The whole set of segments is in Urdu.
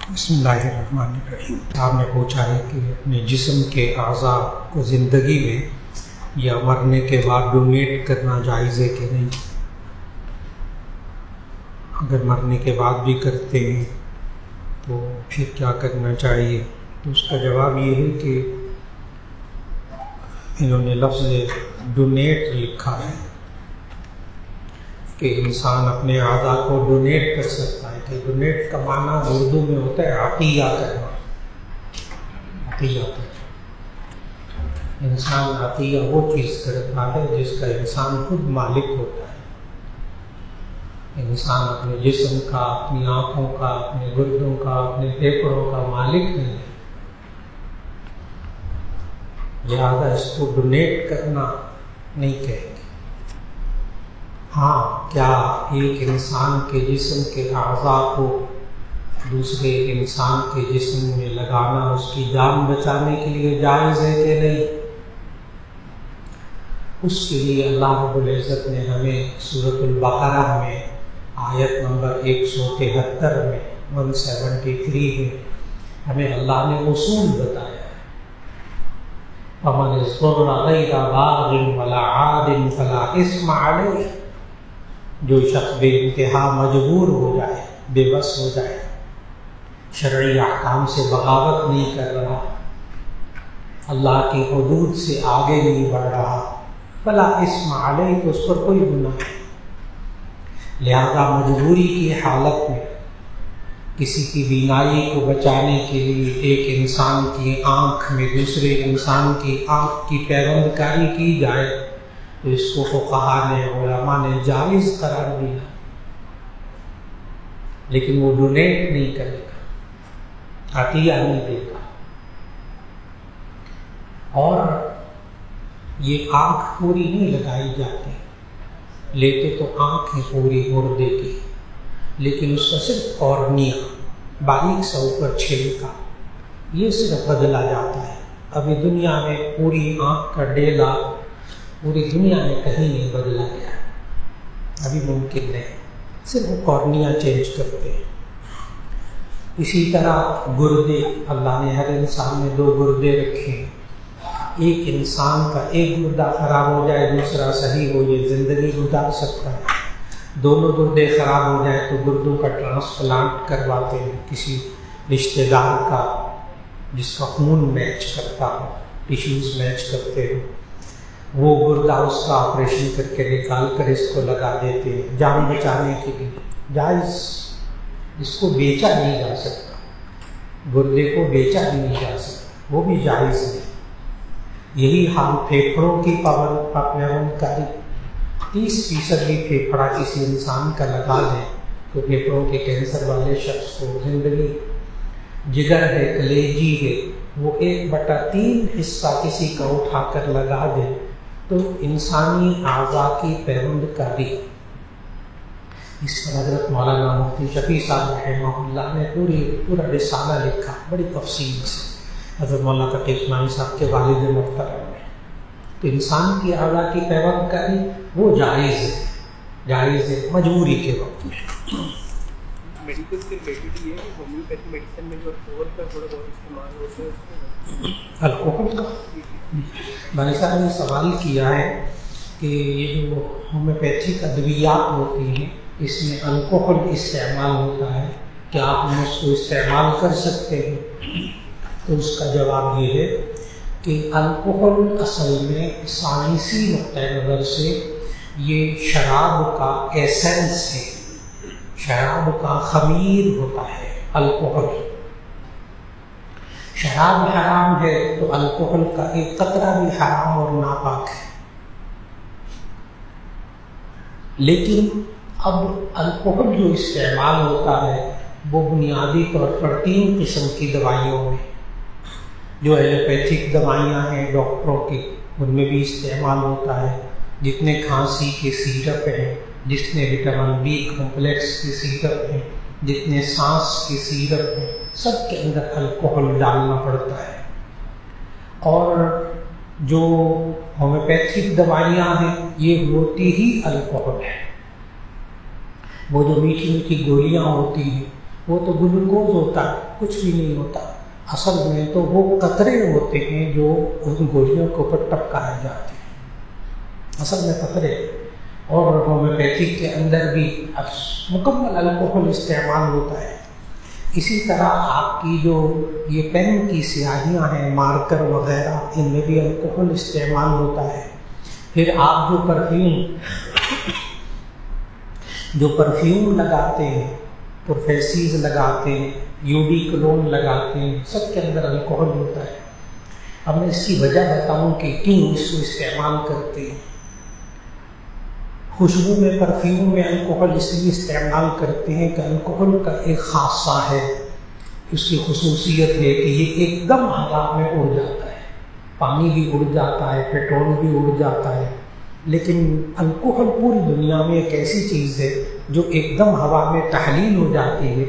بسم اللہ الرحمن الرحیم۔ آپ نے پوچھا ہے کہ اپنے جسم کے اعضاء کو زندگی میں یا مرنے کے بعد ڈونیٹ کرنا جائز ہے کہ نہیں؟ اگر مرنے کے بعد بھی کرتے ہیں تو پھر کیا کرنا چاہیے؟ تو اس کا جواب یہ ہے کہ انہوں نے لفظ ڈونیٹ لکھا ہے کہ انسان اپنے اعضاء کو ڈونیٹ کر سکتا ہے، کہ ڈونیٹ کا معنی اردو میں ہوتا ہے عطیہ کرنا۔ عطیہ کرنا، انسان عطیہ وہ چیز کرتا ہے جس کا انسان خود مالک ہوتا ہے۔ انسان اپنے جسم کا، اپنی آنکھوں کا، اپنے گردوں کا، اپنے پھیپھڑوں کا مالک نہیں ہے، لہذا اس کو ڈونیٹ کرنا نہیں کہیں گے۔ ہاں، کیا ایک انسان کے جسم کے اعضاء کو دوسرے انسان کے جسم میں لگانا اس کی جان بچانے کے لیے جائز ہے کہ نہیں؟ اس کے لیے اللہ رب العزت نے ہمیں سورۃ البقرہ میں آیت نمبر 173 میں 173 میں ہمیں اللہ نے اصول بتایا ہے۔ فَمَنِ اضْطُرَّ غَيْرَ بَاغٍ وَلَا عَادٍ فَلَا إِثْمَ عَلَيْهِ، جو شخص بے انتہا مجبور ہو جائے، بے بس ہو جائے، شرعی احکام سے بغاوت نہیں کر رہا، اللہ کی حدود سے آگے نہیں بڑھ رہا، فلا اسم علیہ، تو اس پر کوئی گناہ نہیں۔ لہذا مجبوری کی حالت میں کسی کی بینائی کو بچانے کے لیے ایک انسان کی آنکھ میں دوسرے انسان کی آنکھ کی پیوند کاری کی جائے تو اس کو فقہا نے، علماء نے جائز قرار دیا، لیکن وہ ڈونیٹ نہیں کرے گا، عطیہ نہیں دے گا۔ اور یہ آنکھ پوری نہیں لگائی جاتی، لیتے تو آنکھ ہے پوری مردے کی، لیکن اس کا صرف کارنیا، باریک سا اوپر چھلکا، یہ صرف بدلا جاتا ہے۔ ابھی دنیا میں پوری آنکھ کا ڈیلا پوری دنیا میں کہیں نہیں بدلا گیا، ابھی ممکن نہیں، صرف کارنیا چینج کرتے ہیں۔ اسی طرح گردے، اللہ نے ہر انسان میں 2 گردے رکھے ہیں، ایک انسان کا ایک گردہ خراب ہو جائے دوسرا صحیح ہو، یہ زندگی گزار سکتا ہے۔ دونوں گردے خراب ہو جائے تو گردوں کا ٹرانسپلانٹ کرواتے ہیں، کسی رشتہ دار کا جس کا خون میچ کرتا ہو، ٹیشوز میچ کرتے ہو، وہ گردہ اس کا آپریشن کر کے نکال کر اس کو لگا دیتے ہیں جان بچانے کے لیے، جائز۔ اس کو بیچا نہیں جا سکتا، گردے کو بیچا بھی نہیں جا سکتا، وہ بھی جائز ہے۔ یہی حال پھیپھڑوں کی پیوند کاری، 30% بھی پھیپھڑا کسی انسان کا لگا دیں تو پھیپھڑوں کے کینسر والے شخص کو زندگی، جگر ہے، کلیجی ہے، وہ 1/3 حصہ کسی کا اٹھا کر لگا دے تو انسانی اعضاء کی پیوند کاری۔ اس پر حضرت مولانا مفتی شفیع صاحب رحمہ اللہ نے پورا رسالہ لکھا بڑی تفصیل سے، حضرت مولانا تقی عثمانی صاحب کے والد محترم میں۔ تو انسان کی اعضاء کی پیوند کاری وہ جائز ہے، جائز ہے مجبوری کے وقت میں۔ میڈیکل سے ریلیٹڈ یہ ہے کہ ہومیوپیتھی میڈیسن میں جو الکوہول کا تھوڑا بہت استعمال ہوتا ہے، اس میں الکوہل کا بھائی صاحب نے سوال کیا ہے کہ یہ جو ہومیوپیتھی ادویات ہوتی ہیں اس میں الکوہل استعمال ہوتا ہے، کیا آپ اس کو استعمال کر سکتے ہیں؟ تو اس کا جواب یہ ہے کہ الکوہل اصل میں سائنسی نقطۂ نظر سے یہ شراب کا ایسنس ہے، شراب کا خمیر ہوتا ہے الکوہل۔ شراب حرام ہے تو الکوہل کا ایک قطرہ بھی حرام اور ناپاک ہے، لیکن اب الکوہل جو استعمال ہوتا ہے وہ بنیادی طور پر 3 قسم کی دوائیوں میں، جو ایلوپیتھک دوائیاں ہیں ڈاکٹروں کی، ان میں بھی استعمال ہوتا ہے، جتنے کھانسی کے سیرپ ہیں، جتنے وٹامن B کمپلیکس کے سیرپ ہیں، جتنے سانس کے سیرپ ہیں، سب کے اندر الکوہل ڈالنا پڑتا ہے۔ اور جو ہومیوپیتھک دوائیاں ہیں یہ ہوتی ہی الکوہل ہے، وہ جو میٹھی میٹھی گولیاں ہوتی ہیں وہ تو گلوکوز ہوتا ہے، کچھ بھی نہیں ہوتا، اصل میں تو وہ قطرے ہوتے ہیں جو ان گولیوں کے اوپر ٹپکائے جاتے ہیں، اصل میں قطرے۔ اور ہومیوپیتھک کے اندر بھی مکمل الکوہل استعمال ہوتا ہے۔ اسی طرح آپ کی جو یہ پین کی سیاہیاں ہیں، مارکر وغیرہ، ان میں بھی الکوہل استعمال ہوتا ہے۔ پھر آپ جو پرفیوم لگاتے ہیں، پرفیسیز لگاتے ہیں، یوڈی کلون لگاتے ہیں، سب کے اندر الکوہل ہوتا ہے۔ اب میں اس کی وجہ بتاؤں کہ کیوں اس کو استعمال کرتے ہیں۔ خوشبو میں، پرفیوم میں الکوہل اس لیے استعمال کرتے ہیں کہ الکوہل کا ایک خاصہ ہے، اس کی خصوصیت ہے کہ یہ ایک دم ہوا میں اڑ جاتا ہے، پانی بھی اڑ جاتا ہے، پیٹرول بھی اڑ جاتا ہے، لیکن الکوہل پوری دنیا میں ایک ایسی چیز ہے جو ایک دم ہوا میں تحلیل ہو جاتی ہے،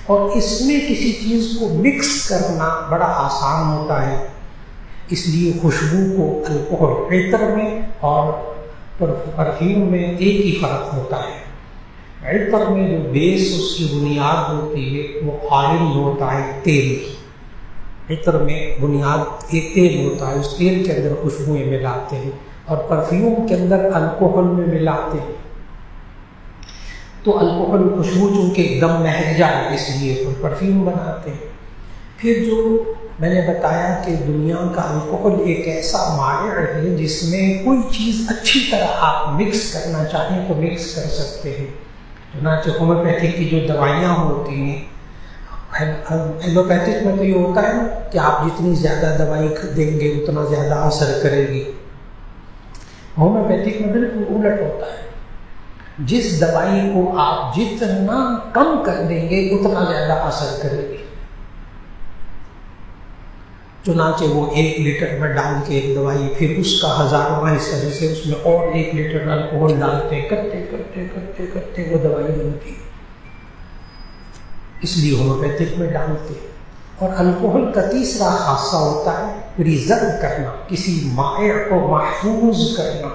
اور اس میں کسی چیز کو مکس کرنا بڑا آسان ہوتا ہے۔ اس لیے خوشبو کو الکوہل، عطر میں اور پرفیوم میں ایک ہی فرق ہوتا ہے۔ عطر میں جو بیس اس کی بنیاد ہوتی ہے وہ آئل ہوتا ہے، تیل۔ عطر میں بنیاد ایک تیل ہوتا ہے، اس تیل کے اندر خوشبوئیں ملاتے ہیں، اور پرفیوم کے اندر الکوہل میں ملاتے ہیں۔ تو الکوہل خوشبو چونکہ ایک دم مہک جائے اس لیے پرفیوم بناتے ہیں۔ پھر جو میں نے بتایا کہ دنیا کا الکوہل ایک ایسا مائع ہے جس میں کوئی چیز اچھی طرح آپ مکس کرنا چاہیں تو مکس کر سکتے ہیں۔ چنانچہ ہومیوپیتھک کی جو دوائیاں ہوتی ہیں، ایلوپیتھک میں تو یہ ہوتا ہے کہ آپ جتنی زیادہ دوائی دیں گے اتنا زیادہ اثر کرے گی، ہومیوپیتھک میں بالکل الٹ ہوتا ہے، جس دوائی کو آپ جتنا کم کر دیں گے اتنا زیادہ اثر کرے گی۔ چنانچہ وہ 1 لیٹر میں ڈال کے ایک دوائی، پھر اس کا 1000واں حصہ، جیسے اس میں اور 1 لیٹر الکوہل ڈالتے کرتے وہ دوائی بنتی، اس لیے ہومیوپیتھک میں ڈالتے۔ اور الکوہل کا تیسرا خاصہ ہوتا ہے پریزرو کرنا، کسی مائع کو محفوظ کرنا۔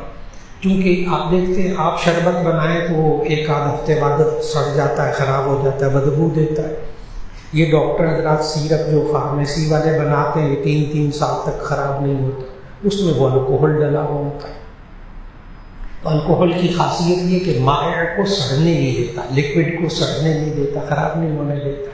چونکہ آپ دیکھتے ہیں آپ شربت بنائیں تو وہ 1-8 ہفتے بعد سڑ جاتا ہے، خراب ہو جاتا ہے، بدبو دیتا ہے۔ یہ ڈاکٹر حضرات سیرپ جو فارمیسی والے بناتے ہیں 3 سال تک خراب نہیں ہوتا، اس میں وہ الکوہل ڈلا ہوا ہوتا ہے۔ تو الکوہل کی خاصیت یہ کہ مائع کو سڑنے نہیں دیتا، لکوڈ کو سڑنے نہیں دیتا، خراب نہیں ہونے دیتا۔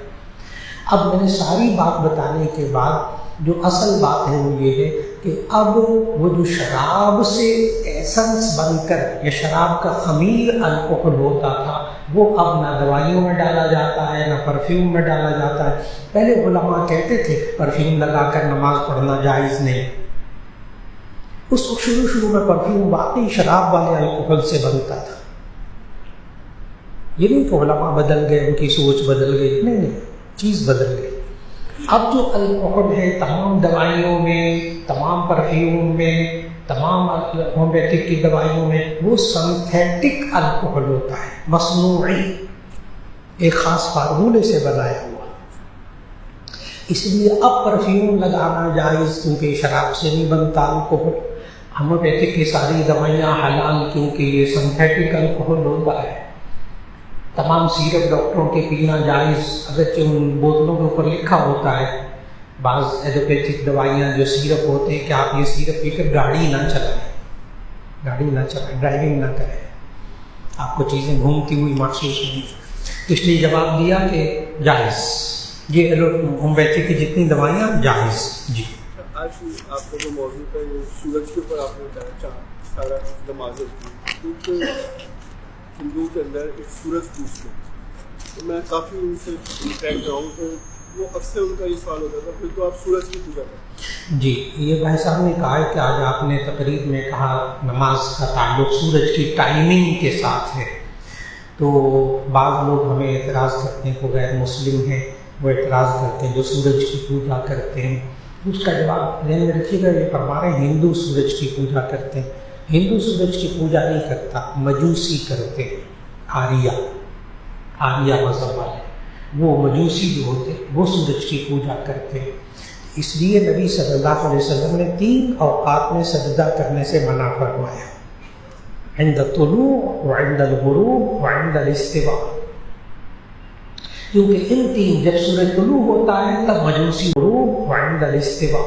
اب میں نے ساری بات بتانے کے بعد جو اصل بات ہے وہ یہ ہے کہ اب وہ جو شراب سے ایسنس بن کر یا شراب کا خمیر الکوہل ہوتا تھا، وہ اب نہ دوائیوں میں ڈالا جاتا ہے نہ پرفیوم میں ڈالا جاتا ہے۔ پہلے علماء کہتے تھے پرفیوم لگا کر نماز پڑھنا جائز نہیں، اس وقت شروع میں پرفیوم واقعی شراب والے الکوہل سے بنتا تھا۔ یہ نہیں کہ علماء بدل گئے، ان کی سوچ بدل گئی، نہیں، چیز بدل گئی۔ اب جو الکوہل ہے تمام دوائیوں میں، تمام پرفیوم میں، تمام ہومیوپیتھک کی دوائیوں میں، وہ سنتھیٹک الکوہل ہوتا ہے، مصنوعی، ایک خاص فارمولے سے بنایا ہوا۔ اس لیے اب پرفیوم لگانا جائز، کیونکہ شراب سے نہیں بنتا الکوہل۔ ہومیوپیتھک کی ساری دوائیاں حلال، کیونکہ یہ سنتھیٹک الکوہل ہوتا ہے۔ تمام سیرپ ڈاکٹروں کے پینا جائز، اگرچہ ان بوتلوں کے اوپر لکھا ہوتا ہے، بعض ایلوپیتھک دوائیاں جو سیرپ ہوتے ہیں کہ آپ یہ سیرپ پی کر گاڑی نہ چلائیں، ڈرائیونگ نہ کریں، آپ کو چیزیں گھومتی ہوئی محسوس ہوں۔ تو اس لیے جواب دیا کہ جائز، یہ ہومیوپیتھک کی جتنی دوائیاں جائز۔ جی آج آپ کا جو موضوع ہے سورج کے اوپر آپ نے بتایا سارا نمازیں کی، ہندو کے اندر ایک سورج پوچھتے ہیں، تو میں کافی ان سے انٹریکٹ رہا ہوں، تو وہ اکثر ان کا یہ سوال ہوتا تھا پھر تو آپ سورج کی پوجا کریں۔ جی، یہ بھائی صاحب نے کہا ہے کہ آج آپ نے تقریر میں کہا نماز کا تعلق سورج کی ٹائمنگ کے ساتھ ہے، تو بعض لوگ ہمیں اعتراض کرتے ہیں، کو غیر مسلم ہیں وہ اعتراض کرتے ہیں جو سورج کی پوجا کرتے ہیں۔ اس کا جواب ذہن میں رکھیے گا، یہ فرما رہے ہیں ہندو سورج کی پوجا کرتے ہیں۔ ہندو سورج کی پوجا نہیں کرتا، مجوسی کرتے ہیں، آریہ مذہب والے، وہ مجوسی جو ہوتے وہ سورج کی پوجا کرتے ہیں۔ اس لیے نبی صلی اللہ علیہ وسلم نے 3 اوقات میں سجدہ کرنے سے منع فرمایا، عند الطلوع وعند الغروب وعند الاستواء۔ کیونکہ ان تین جب سورج طلوع ہوتا ہے تب مجوسی غروب وعند الاستواء،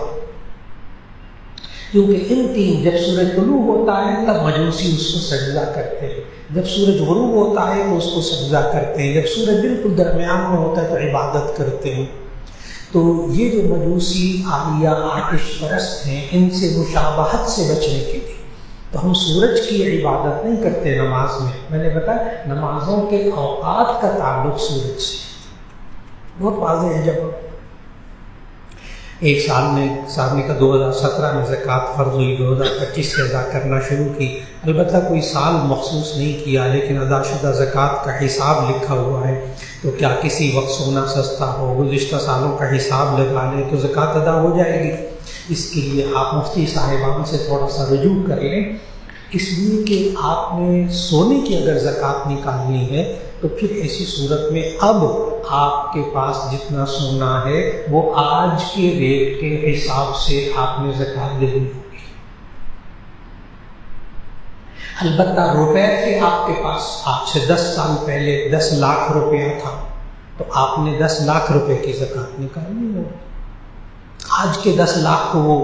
کیونکہ ان تین جب سورج طلوع ہوتا ہے تب مجوسی اس کو سجدہ کرتے ہیں، جب سورج غروب ہوتا ہے تو اس کو سجدہ کرتے ہیں، جب سورج بالکل درمیان میں ہوتا ہے تو عبادت کرتے ہیں۔ تو یہ جو مجوسی عالیہ آتش پرست ہیں ان سے مشابہت سے بچنے کے لیے تو ہم سورج کی عبادت نہیں کرتے نماز میں نے بتایا نمازوں کے اوقات کا تعلق سورج سے بہت واضح ہے۔ جب ایک سال میں کا 2017 میں زکوٰۃ فرض ہوئی، 2025 سے ادا کرنا شروع کی، البتہ کوئی سال مخصوص نہیں کیا لیکن ادا شدہ زکوٰۃ کا حساب لکھا ہوا ہے، تو کیا کسی وقت سونا سستا ہو، گزشتہ سالوں کا حساب لگا لیں تو زکوٰۃ ادا ہو جائے گی۔ اس کے لیے آپ مفتی صاحبان سے تھوڑا سا رجوع کر لیں، اس لیے کہ آپ نے سونے کی اگر زکوٰۃ نکالنی ہے تو پھر ایسی صورت میں اب آپ کے پاس جتنا سونا ہے وہ آج کے ریٹ کے حساب سے آپ نے زکوٰۃ دینی ہوگی۔ البتہ روپے کے آپ کے پاس آج سے 10 سال پہلے 10 لاکھ روپیہ تھا تو آپ نے 10 لاکھ روپے کی زکوٰۃ نکالنی ہوگی۔ آج کے 10 لاکھ کو وہ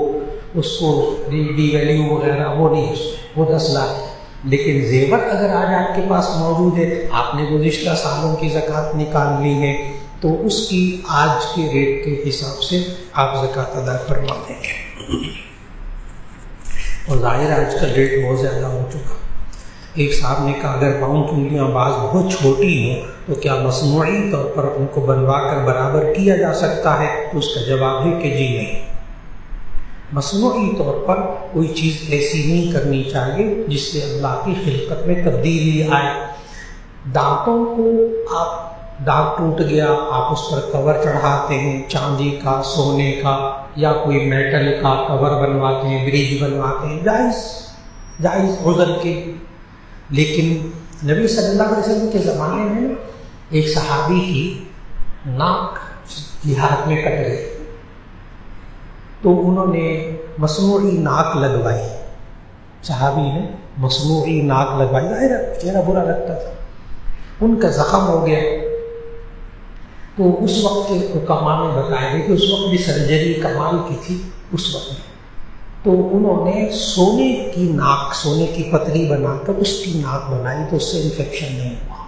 اس کو ڈی ویلیو وغیرہ وہ نہیں، وہ 10 لاکھ، لیکن زیور اگر آج آپ کے پاس موجود ہے، آپ نے گزشتہ سالوں کی زکوٰۃ نکال لی ہے تو اس کی آج کے ریٹ کے حساب سے آپ زکوٰۃ ادا کروا دیں گے۔ اور ظاہر آج کا ریٹ بہت زیادہ ہو چکا۔ ایک صاحب نے کہا اگر پاؤں کی انگلیاں بعض بہت چھوٹی ہوں تو کیا مصنوعی طور پر ان کو بنوا کر برابر کیا جا سکتا ہے؟ تو اس کا جواب ہے کہ جی نہیں، مصنوعی طور پر کوئی چیز ایسی نہیں کرنی چاہیے جس سے اللہ کی خلقت میں تبدیلی آئے۔ دانتوں کو دانت ٹوٹ گیا، آپ اس پر کور چڑھاتے ہیں چاندی کا، سونے کا، یا کوئی میٹل کا کور بنواتے ہیں، برج بنواتے ہیں، جائز عذر کے۔ لیکن نبی صلی اللہ علیہ وسلم کے زمانے میں ایک صحابی کی ناک جہاد میں کٹ گئی تو انہوں نے مصنوعی ناک لگوائی، صحابی نے مصنوعی ناک لگوائی، ظاہر چہرہ برا لگتا تھا، ان کا زخم ہو گیا۔ تو اس وقت کے حکماء نے بتایا کہ اس وقت بھی سرجری کمال کی تھی اس وقت میں، تو انہوں نے سونے کی ناک، سونے کی پتری بنا کر اس کی ناک بنائی تو اس سے انفیکشن نہیں ہوا،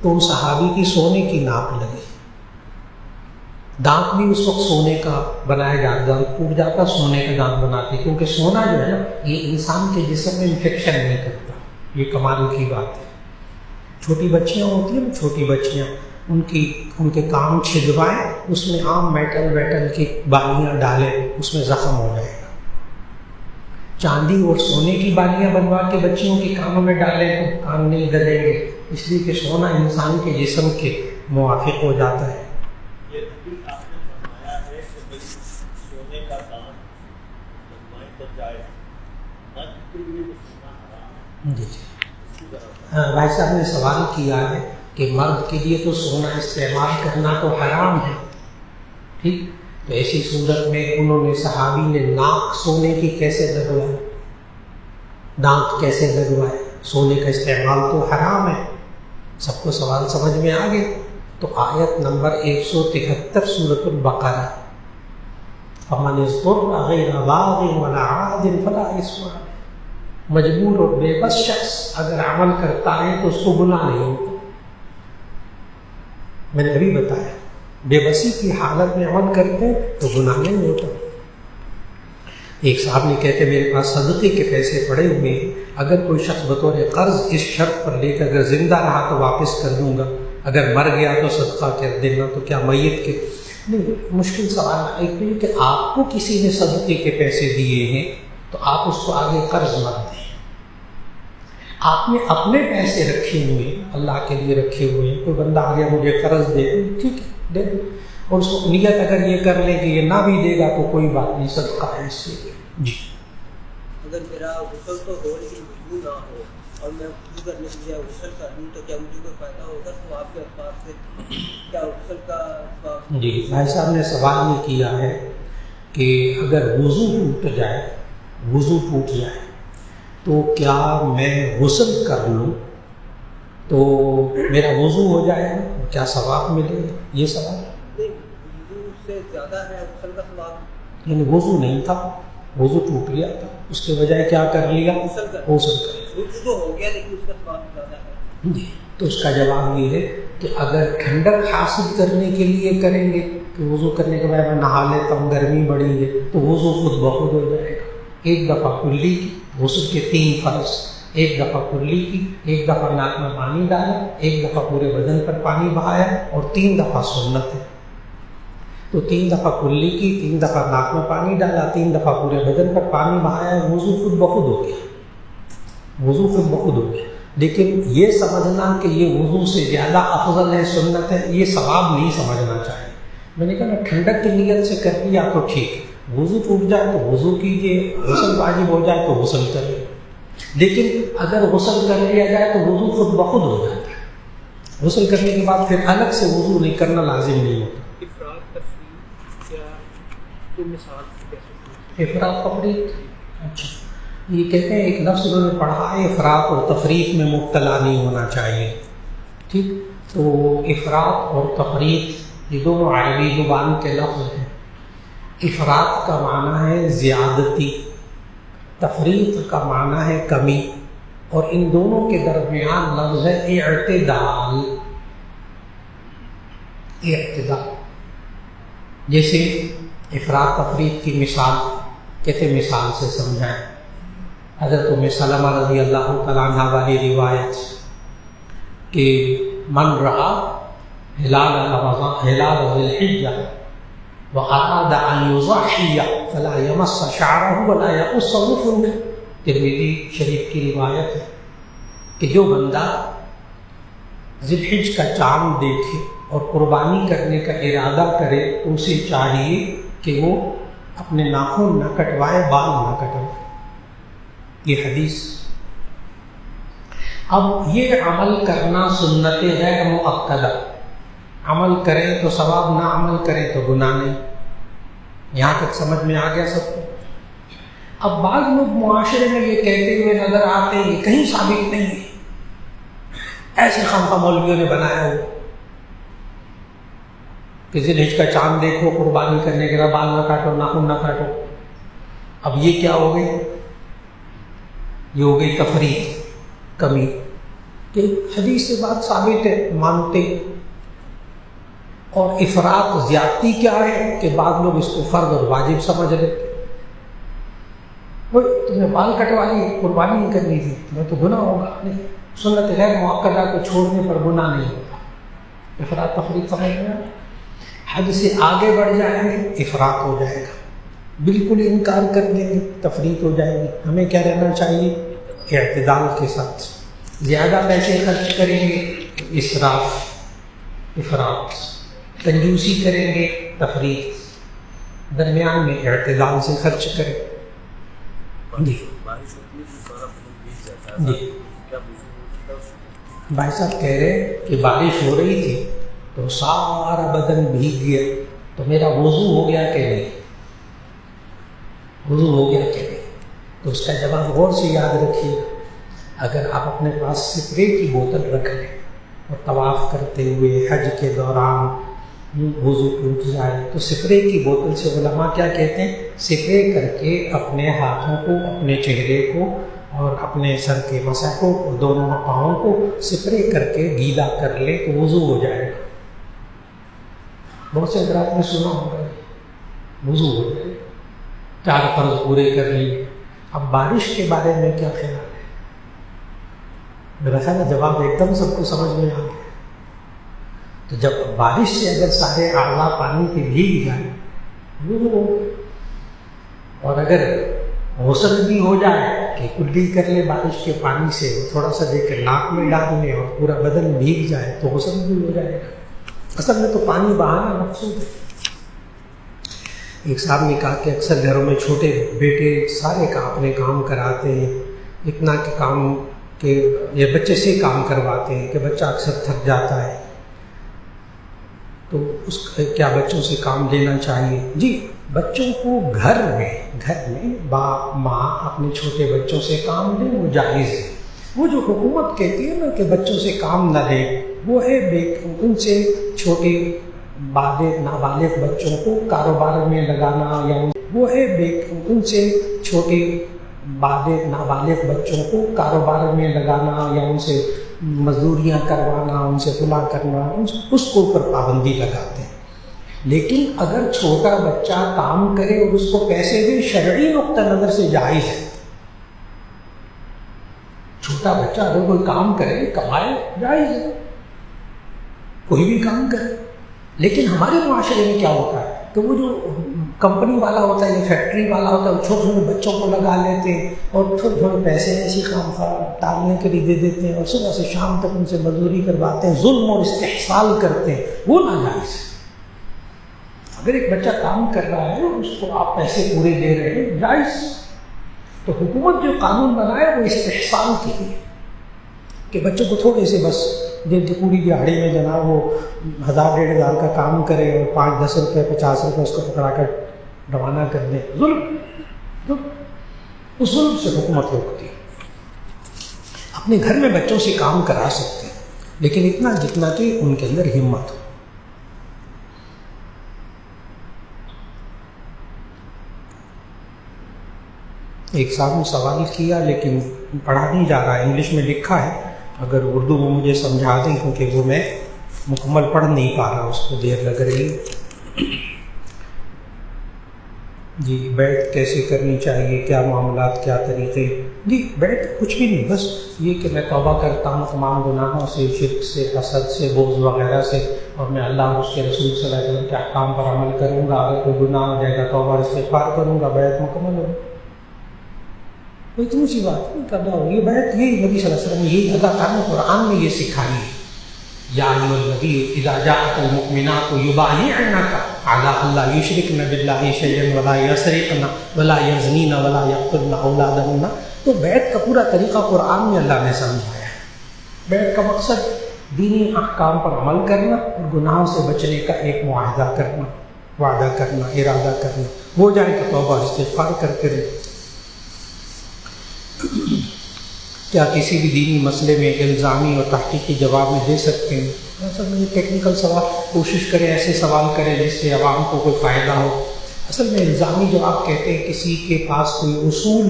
تو اس صحابی کی سونے کی ناک لگی۔ دانت بھی اس وقت سونے کا بنایا جاتا، دانت ٹوٹ جاتا سونے کا دانت بناتے، کیونکہ سونا جو ہے نا یہ انسان کے جسم میں انفیکشن نہیں کرتا، یہ کمال کی بات ہے۔ چھوٹی بچیاں ہوتی ہیں نا، چھوٹی بچیاں، ان کے کان چھدوائیں، اس میں عام میٹل کی بالیاں ڈالیں، اس میں زخم ہو جائے گا۔ چاندی اور سونے کی بالیاں بنوا کے بچیوں کے کانوں میں ڈالیں تو کان نہیں گلیں گے، اس لیے کہ سونا انسان کے جسم کے موافق ہو جاتا ہے۔ جی بھائی صاحب نے سوال کیا ہے کہ مرد کے لیے تو سونا استعمال کرنا تو حرام ہے، ٹھیک، تو ایسی صورت میں انہوں نے صحابی نے ناک سونے کی کیسے لگوائے، دانت کیسے لگوائے؟ سونے کا استعمال تو حرام ہے۔ سب کو سوال سمجھ میں آ گیا؟ تو آیت نمبر 173 سورۃ البقرہ، فمن اضطر غیر باغ ولا عاد فلا اثم علیہ، مجبور اور بے بس شخص اگر عمل کرتا ہے تو اس کو گناہ نہیں ہوتا۔ میں نے ابھی بتایا بے بسی کی حالت میں عمل کرتے ہیں تو گناہ نہیں ہوتا۔ ایک صاحب نے کہتے میرے پاس صدقے کے پیسے پڑے ہوئے ہیں، اگر کوئی شخص بطور قرض اس شرط پر لے کر اگر زندہ رہا تو واپس کر دوں گا، اگر مر گیا تو صدقہ کر دینا، تو کیا میت کے نہیں؟ مشکل سوال ایک نہیں کہ آپ کو کسی نے صدقے کے پیسے دیے ہیں تو آپ اس کو آگے قرض مت دیں، آپ نے اپنے پیسے رکھے ہوئے ہیں، اللہ کے لیے رکھے ہوئے ہیں، کوئی بندہ آ گیا مجھے قرض دے دے، ٹھیک ہے دے دے، اور اس کو نیت اگر یہ کر لیں کہ یہ نہ بھی دے گا تو کوئی بات نہیں، صدقہ ہے اس سے۔ جی اگر میرا غسل تو ہو لیکن وضو نہ ہو اور میں وضو کرنے کے لیے غسل کر لوں تو کیا مجھے کوئی فائدہ ہوگا؟ تو آپ کے الفاظ سے کیا غسل کا؟ جی بھائی صاحب نے سوال یہ کیا ہے کہ اگر وضو ٹوٹ جائے تو کیا میں غسل کر لوں تو میرا وضو ہو جائے گا، کیا ثواب ملے گا؟ یہ سوال نہیں، وضو سے زیادہ ہے غسل کا ثواب. یعنی وضو نہیں تھا، وضو ٹوٹ گیا تھا، اس کے بجائے کیا کر لیا؟ غسل کر غسل کر لیا. وضو تو ہو گیا لیکن اس کا ثواب زیادہ ہے. جی، تو اس کا جواب یہ ہے کہ اگر ٹھنڈک حاصل کرنے کے لیے کریں گے کہ وضو کرنے کے بعد میں نہا لیتا ہوں، گرمی بڑی ہے، تو وضو خود بخود ہو جائے گا. ایک دفعہ کلی کی، غسل کے 3 فرض، ایک دفعہ کلی کی، ایک دفعہ ناک میں پانی ڈالا، ایک دفعہ پورے بدن پر پانی بہایا، اور 3 دفعہ سنت ہے. تو 3 دفعہ کلی کی، 3 دفعہ ناک میں پانی ڈالا، 3 دفعہ پورے بدن پر پانی بہایا، وضو خود بخود ہو گیا، وضو خود بخود ہو گیا. لیکن یہ سمجھنا کہ یہ وضو سے زیادہ افضل ہے، سنت ہے، یہ ثواب نہیں سمجھنا چاہیے. میں نے کہا نا ٹھنڈک کی نیت سے کر لیا تو ٹھیک ہے، وضو ٹوٹ جائے تو وضو کیجیے، غسل واجب ہو جائے تو غسل کریے. لیکن اگر غسل کر لیا جائے تو وضو خود بخود ہو جاتا ہے. غسل کرنے کے بعد پھر الگ سے وضو نہیں کرنا لازم نہیں ہوتا. افراد تفریح یا کوئی مثال کیسے؟ افراد تفریح، اچھا یہ کہتے ہیں ایک لفظ انہوں نے پڑھا ہے افراد اور تفریق میں مبتلا نہیں ہونا چاہیے. ٹھیک، تو افراد اور تفریق یہ دونوں عربی زبان کے لفظ ہیں. افراد کا معنی ہے زیادتی، تفریق کا معنی ہے کمی، اور ان دونوں کے درمیان لفظ ہے اعتدال. اعتدال جیسے افراد تفریق کی مثال کہتے مثال سے سمجھائیں. حضرت ام سلمہ رضی اللہ تعالیٰ عنہ والی روایت کہ من رہا ہلال ذی الحجہ واراد ان یضحی فلا یمس شعرہ ولا یقص ظفرہ. ترمذی شریف کی روایت ہے کہ جو بندہ ذی الحجہ کا چاند دیکھے اور قربانی کرنے کا ارادہ کرے تو اسے چاہیے کہ وہ اپنے ناخن نہ کٹوائے، بال نہ کٹوائے. یہ حدیث. اب یہ عمل کرنا سنت غیر مؤکدہ، عمل کریں تو ثواب، نہ عمل کریں تو گناہ نہیں. یہاں تک سمجھ میں آ گیا سب کو؟ اب بعض لوگ معاشرے میں یہ کہتے ہوئے نظر آتے ہیں یہ کہیں ثابت نہیں ہے، ایسے خامخواہ مولویوں نے بنایا ہو کہ ذی الحجہ کا چاند دیکھو، قربانی کرنے کے بعد بال نہ کاٹو، ناخن نہ کاٹو. اب یہ کیا ہو گئی؟ یہ ہو گئی تفریق، کمی. کہ حدیث سے بات ثابت ہے، مانتے. اور افراط زیادتی کیا ہے کہ بعض لوگ اس کو فرض اور واجب سمجھ لیتے. وہ تمہیں بال کٹوا لی، قربانی نہیں کرنی تھی، تمہیں تو گناہ ہوگا. نہیں، سنت غیر مؤکدہ کو چھوڑنے پر گناہ نہیں ہوتا. افراط تفریق سمجھ میں آئے. حد سے آگے بڑھ جائیں گے افراط ہو جائے گا، بالکل انکار کر دیں گے تفریق ہو جائے گی. ہمیں کیا رہنا چاہیے؟ اعتدال کے ساتھ. زیادہ پیسے خرچ کریں گے اسراف، افراط. کنجوسی کریں گے تفریق. درمیان میں اعتدال سے خرچ کریں. جی جی بھائی صاحب کہہ رہے کہ بارش ہو رہی تھی تو سارا بدن بھیگ گیا، تو میرا وضو ہو گیا کہ نہیں؟ وضو ہو گیا کہ نہیں؟ تو اس کا جواب غور سے یاد رکھیے. اگر آپ اپنے پاس سپرے کی بوتل رکھ لیں اور طواف کرتے ہوئے حج کے دوران وضو ٹوٹ جائے تو سپرے کی بوتل سے علماء کیا کہتے ہیں؟ سپرے کر کے اپنے ہاتھوں کو، اپنے چہرے کو اور اپنے سر کے مسحوں کو، دونوں پاؤں کو سپرے کر کے گیلا کر لے تو وضو ہو جائے گا. بہت سے حضرات نے سنا ہوگا وضو ہو جائے گا. 4 فرض پورے کر لیے. اب بارش کے بارے میں کیا خیال ہے؟ میرا خیال ہے جواب ایک دم سب کو سمجھ میں آ گیا. تو جب بارش سے اگر سارے اعضاء پانی کے بھیگ جائیں وضو ہو گئے. اور اگر غسل بھی ہو جائے کہ کلی کر لے بارش کے پانی سے، تھوڑا سا دے کر ناک میں ڈال لیں اور پورا بدن بھیگ جائے تو غسل بھی ہو جائے گا. اصل میں تو پانی بہانا مقصود ہے. ایک صاحب نے کہا کہ اکثر گھروں میں چھوٹے بیٹے سارے اپنے کام کراتے ہیں، اتنا کہ کام کہ یہ بچے سے کام کرواتے ہیں کہ بچہ اکثر تھک جاتا ہے. تو اس کیا بچوں سے کام لینا چاہیے؟ جی، بچوں کو گھر میں باپ ماں اپنے چھوٹے بچوں سے کام لیں، وہ جائز ہے. وہ جو حکومت کہتی ہے نا کہ بچوں سے کام نہ لیں، وہ ہے ان سے چھوٹے نابالغ بچوں کو کاروبار میں لگانا، یا وہ ہے ان سے چھوٹے نابالغ بچوں کو کاروبار میں لگانا، یا ان سے مزدوریاں کروانا، ان سے فلاں کرنا، اس کو اوپر پابندی لگاتے ہیں۔ لیکن اگر چھوٹا بچہ کام کرے اور اس کو پیسے دے، شرعی نقطہ نظر سے جائز ہے۔ چھوٹا بچہ اگر کوئی کام کرے، کمائے، جائز ہے، کوئی بھی کام کرے۔ لیکن ہمارے معاشرے میں کیا ہوتا ہے کہ وہ جو کمپنی والا ہوتا ہے یا فیکٹری والا ہوتا ہے، وہ چھوٹے چھوٹے بچوں کو لگا لیتے ہیں اور چھوٹے چھوٹے پیسے ایسی خام ٹالنے کے لیے دے دیتے ہیں، اور صبح سے شام تک ان سے مزدوری کرواتے ہیں، ظلم اور استحصال کرتے ہیں، وہ ناجائز ہے۔ اگر ایک بچہ کام کر رہا ہے اور اس کو آپ پیسے پورے دے رہے ہیں، جائز۔ تو حکومت جو قانون بنائے وہ استحصال کے لیے، کہ بچوں کو تھوڑے سے بس دن کی پوری دیہڑی میں جناب وہ 1000-1500 کا کام کرے اور 5-10 روپے 50 روپے اس کو پکڑا کر روانہ کر دیں، ظلم۔ اس ظلم سے حکومت روکتی ہے۔ اپنے گھر میں بچوں سے کام کرا سکتے ہیں، لیکن اتنا جتنا کہ ان کے اندر ہمت ہو۔ ایک صاحب نے سوال کیا لیکن پڑھا نہیں جا رہا ہے، انگلش میں لکھا ہے، اگر اردو میں مجھے سمجھا دیں، کیونکہ وہ میں مکمل پڑھ نہیں پا رہا، اس کو دیر لگ رہی ہے۔ جی، بیعت کیسے کرنی چاہیے، کیا معاملات، کیا طریقے؟ جی، بیعت کچھ بھی نہیں، بس یہ کہ میں توبہ کرتا ہوں تمام گناہوں سے، شرک سے، حسد سے، بغض وغیرہ سے، اور میں اللہ اور اس کے رسول صلی اللہ علیہ وسلم کے احکام پر عمل کروں گا۔ اگر کوئی گناہ ہو جائے گا توبہ استغفار کروں گا، بیعت مکمل ہوگی۔ کوئی اتنی سی بات نہیں کرنا ہو، یہ بیعت یہی نبی صلی اللہ علیہ وسلم نے یہی ادا کرنا، قرآن میں یہ سکھائی ہے۔ یا ایھا النبی اذا جاءک المؤمنات یبایعنک علی الا یشرکن باللہ شیئا ولا یسرقن ولا یزنین ولا یقتلن اولادہن۔ تو بیعت کا پورا طریقہ قرآن میں اللہ نے سمجھایا ہے۔ بیعت کا مقصد دینی احکام پر عمل کرنا اور گناہوں سے بچنے کا ایک معاہدہ کرنا، وعدہ کرنا، ارادہ کرنا، ہو جائے تو توبہ استغفار کرتے رہے۔ کیا کسی بھی دینی مسئلے میں الزامی اور تحقیقی جواب میں دے سکتے ہیں؟ اصل میں یہ ٹیکنیکل سوال، کوشش کریں ایسے سوال کریں جس سے عوام کو کوئی فائدہ ہو۔ اصل میں الزامی جواب کہتے ہیں کسی کے پاس کوئی اصول،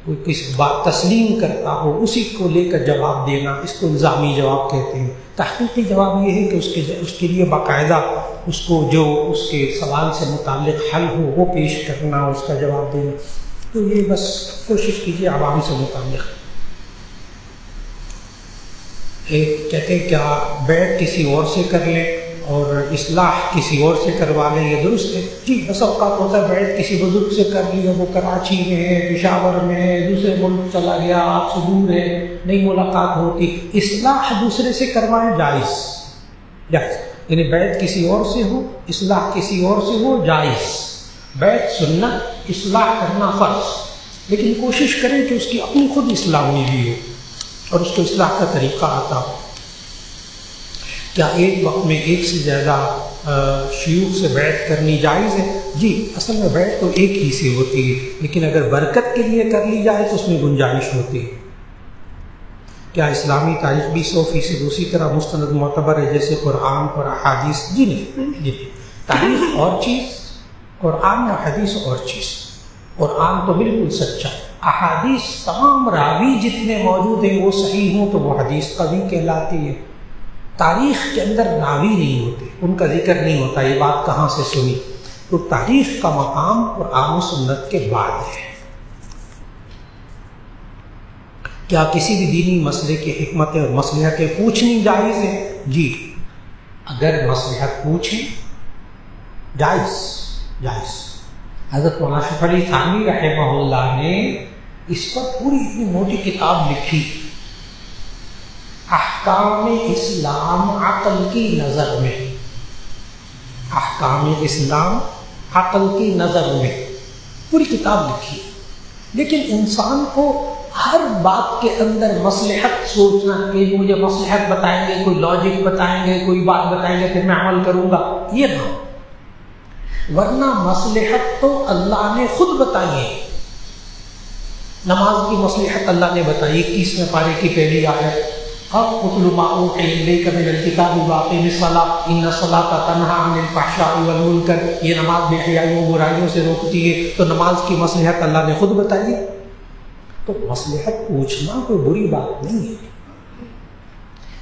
کوئی کسی بات تسلیم کرتا ہو، اسی کو لے کر جواب دینا، اس کو الزامی جواب کہتے ہیں۔ تحقیقی جواب یہ ہے کہ اس کے لیے باقاعدہ اس کو جو اس کے سوال سے متعلق حل ہو وہ پیش کرنا، اس کا جواب دینا۔ تو یہ بس کوشش کیجیے عوام سے متعلق۔ ایک کہتے ہیں کیا بیعت کسی اور سے کر لیں اور اصلاح کسی اور سے کروا لیں، یہ درست ہے؟ جی، بس اوقات ہوتا ہے بیعت کسی بزرگ سے کر لی، وہ کراچی میں ہے، پشاور میں ہے، دوسرے ملک چلا گیا، آپ سے دور ہے، نہیں ملاقات ہوتی، اصلاح دوسرے سے کروائیں، جائز، یعنی بیعت کسی اور سے ہو، اصلاح کسی اور سے ہو، جائز۔ بیعت سنت، اصلاح کرنا فرض، لیکن کوشش کریں کہ اس کی اپنی خود اصلاح ہوئی بھی ہو اور اس کو اصلاح کا طریقہ آتا ہو۔ کیا ایک وقت میں ایک سے زیادہ شیوخ سے بیعت کرنی جائز ہے؟ جی، اصل میں بیعت تو ایک ہی سے ہوتی ہے، لیکن اگر برکت کے لیے کر لی جائے تو اس میں گنجائش ہوتی ہے۔ کیا اسلامی تاریخ بھی 100% اسی طرح مستند معتبر ہے جیسے قرآن اور احادیث؟ جی نہیں، جی، تاریخ اور چیز، قرآن اور حدیث اور چیز۔ قرآن تو بالکل سچا، احادیث تمام راوی جتنے موجود ہیں وہ صحیح ہوں تو وہ حدیث قوی کہلاتی ہے۔ تاریخ کے اندر راوی نہیں ہوتے، ان کا ذکر نہیں ہوتا، یہ بات کہاں سے سنی؟ تو تاریخ کا مقام قرآن و سنت کے بعد ہے۔ کیا کسی بھی دینی مسئلے کی حکمتیں اور مصلحتیں پوچھنی جائز ہے؟ جی، اگر مصلحت پوچھیں، جائز۔ حضرت مولانا اشرف علی تھانوی رحمہ اللہ نے اس پر پوری اتنی موٹی کتاب لکھی، احکام اسلام عقل کی نظر میں، احکام اسلام عقل کی نظر میں پوری کتاب لکھی۔ لیکن انسان کو ہر بات کے اندر مصلحت سوچنا کہ مجھے مصلحت بتائیں گے، کوئی لاجک بتائیں گے، کوئی بات بتائیں گے پھر میں عمل کروں گا، یہ نہ، ورنہ مصلحت تو اللہ نے خود بتائی ہے۔ نماز کی مصلحت اللہ نے بتائی 21ویں پارے کی پہلی آیت، اتل ما اوحی الیک من الکتاب واقم الصلاۃ ان الصلاۃ تنہی عن الفحشاء والمنکر، یہ نماز بے حیائیوں برائیوں سے روکتی ہے، تو نماز کی مصلحت اللہ نے خود بتائی ہے۔ تو مصلحت پوچھنا کوئی بری بات نہیں ہے،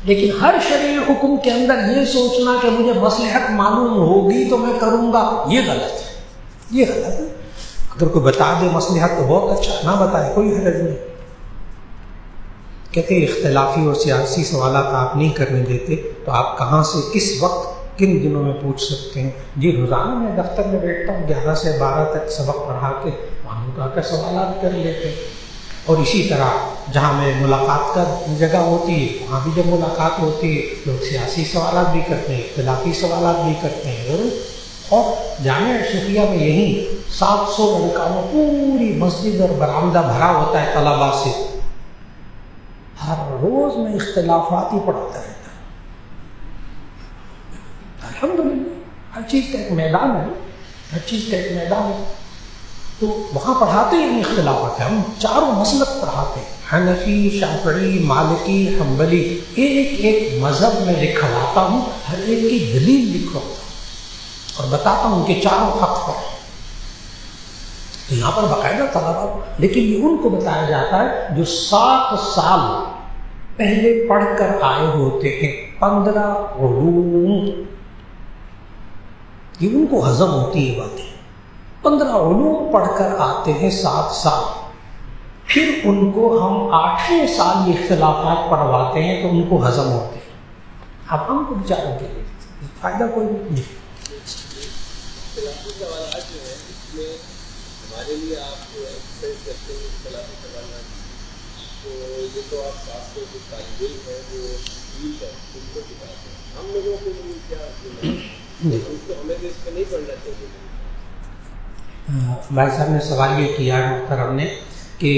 لیکن ہر شرعی حکم کے اندر یہ سوچنا کہ مجھے مصلحت معلوم ہوگی تو میں کروں گا، یہ غلط ہے، یہ غلط ہے۔ اگر کوئی بتا دے مصلحت تو بہت اچھا، نہ بتائے کوئی حرج نہیں۔ کہتے ہیں اختلافی اور سیاسی سوالات آپ نہیں کرنے دیتے، تو آپ کہاں سے کس وقت کن دنوں میں پوچھ سکتے ہیں؟ جی روزانہ میں دفتر میں بیٹھتا ہوں 11 سے 12 تک سبق پڑھا کے وہاں کا کر سوالات کر لیتے ہیں، اور اسی طرح جہاں میں ملاقات کا جگہ ہوتی ہے وہاں بھی جب ملاقات ہوتی ہے لوگ سیاسی سوالات بھی کرتے ہیں، اختلافی سوالات بھی کرتے ہیں ضرور۔ اور جامعہ اشرفیہ میں یہیں 700 لڑکا میں پوری مسجد اور برآمدہ بھرا ہوتا ہے طلباء سے، ہر روز میں اختلافات ہی پڑھاتا رہتا ہوں۔ الحمدللہ ہر چیز کا ایک میدان ہے، ہر چیز کا ایک میدان ہے، تو وہاں پڑھاتے ہی اختلافات ہیں، ہم چاروں مسلک پڑھاتے ہیں، حنفی، شافعی، مالکی، حنبلی، ایک ایک مذہب میں لکھواتا ہوں، ہر ایک کی دلیل لکھواتا ہوں اور بتاتا ہوں کہ چاروں حق پر۔ تو یہاں پر باقاعدہ طلبا، لیکن یہ ان کو بتایا جاتا ہے جو 7 سال پہلے پڑھ کر آئے ہوتے ہیں، 15 علوم، یہ ان کو ہضم ہوتی ہے باتیں۔ 15 علوم پڑھ کر آتے ہیں 7 سال، پھر ان کو ہم 8ویں سال یہ اختلافات پڑھواتے ہیں تو ان کو ہضم ہوتے ہیں۔ اب ہم کو بیچاروں کے لیے فائدہ کوئی نہیں۔ اختلافی سوالات جو ہیں اس میں ہمارے لیے آپ جو ایکسرسائز کرتے ہیں اختلافی سوالات، تو یہ تو آپ 700 جو طالب علم ہیں وہ ٹھیک ہے ان کو سکھاتے ہیں، ہم لوگوں کے لیے کیا ان کو ہمیں تو اس پہ نہیں پڑھنا چاہیے۔ بھائی صاحب نے سوال یہ کیا ہے محترم نے کہ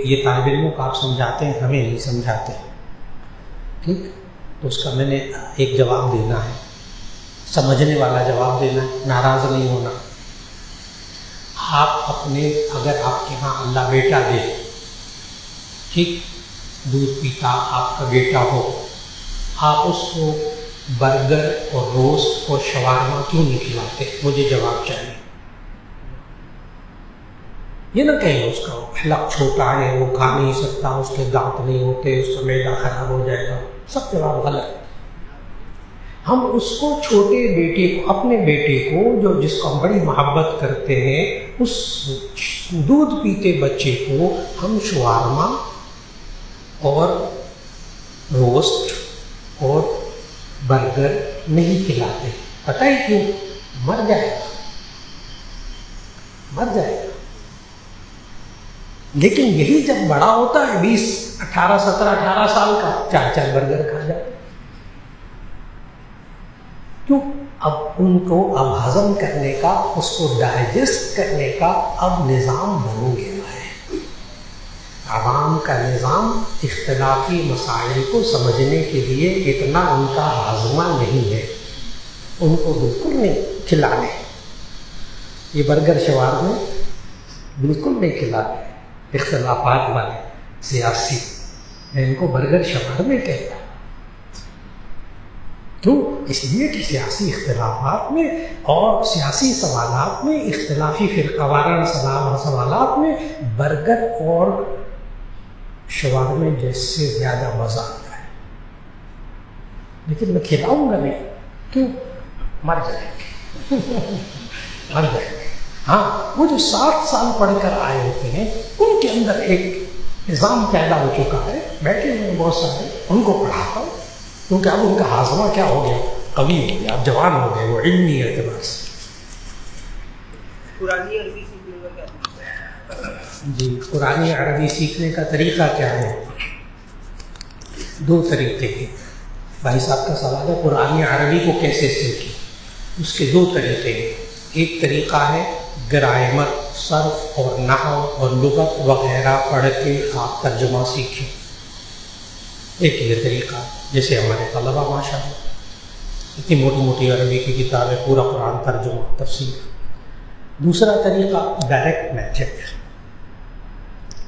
یہ طالب علموں کو آپ سمجھاتے ہیں، ہمیں نہیں سمجھاتے، ٹھیک؟ تو اس کا میں نے ایک جواب دینا ہے، سمجھنے والا جواب دینا ہے، ناراض نہیں ہونا۔ آپ اپنے، اگر آپ کے ہاں اللہ بیٹا دے، ٹھیک، دودھ پیتا آپ کا بیٹا ہو، آپ اس کو برگر اور روسٹ اور شوارما کیوں نہیں کھلاتے؟ مجھے جواب چاہیے۔ یہ نہ کہیں اس کا حلق چھوٹا ہے، وہ کھا نہیں سکتا، اس کے دانت نہیں ہوتے، اس کا معدہ خراب ہو جائے گا، سب جواب غلط۔ ہم اس کو چھوٹے بیٹے کو، اپنے بیٹے کو جس کو ہم بڑی محبت کرتے ہیں، اس دودھ پیتے بچے کو ہم شوارما اور روسٹ اور برگر نہیں کھلاتے۔ پتہ ہی کیوں؟ مر جائے گا، مر جائے گا۔ لیکن یہی جب بڑا ہوتا ہے 20، 18، 17، 18 سال کا، 4 برگر کھا جائے۔ کیوں؟ اب ان کو اب ہضم کرنے کا، اس کو ڈائجسٹ کرنے کا اب نظام بن گیا ہے۔ عوام کا نظام اختلافی مسائل کو سمجھنے کے لیے اتنا ان کا ہاضمہ نہیں ہے، ان کو بالکل نہیں کھلانے، یہ برگر شوارما بالکل نہیں کھلانے۔ اختلافات والے سیاسی، میں ان کو برگر شوارما کہتا ہوں۔ کیوں؟ اس لیے کہ سیاسی اختلافات میں اور سیاسی سوالات میں، اختلافی فرقہ وارانہ سوالات میں برگر اور شوارما جیسے زیادہ مزہ آتا ہے، لیکن میں کھلاؤں گا نہیں۔ کیوں؟ مر جائیں گے، مر جائیں گے۔ ہاں، وہ جو 7 سال پڑھ کر آئے ہوتے ہیں ان کے اندر ایک نظام پیدا ہو چکا ہے، بیٹھے ہوئے ہیں بہت سارے، ان کو پڑھاتا ہوں، کیونکہ اب ان کا ہاضمہ کیا ہو گیا، قوی ہو گیا، اب جوان ہو گئے، وہ علمی اعتبار سے۔ قرآنی عربی سیکھنے کا کیا طریقہ ہے؟ جی، قرآنی عربی سیکھنے کا طریقہ کیا ہے؟ 2 طریقے ہیں۔ بھائی صاحب کا سوال ہے قرآنی عربی کو کیسے سیکھیں؟ اس کے 2 طریقے ہیں۔ ایک طریقہ ہے گرامر، صرف اور نحو اور لغت وغیرہ پڑھ کے آپ ترجمہ سیکھیں، ایک یہ طریقہ، جیسے ہمارے طلبہ ماشاء اللہ اتنی موٹی موٹی عربی کی کتابیں، پورا قرآن ترجمہ تفسیر۔ دوسرا طریقہ ڈائریکٹ میتھڈ،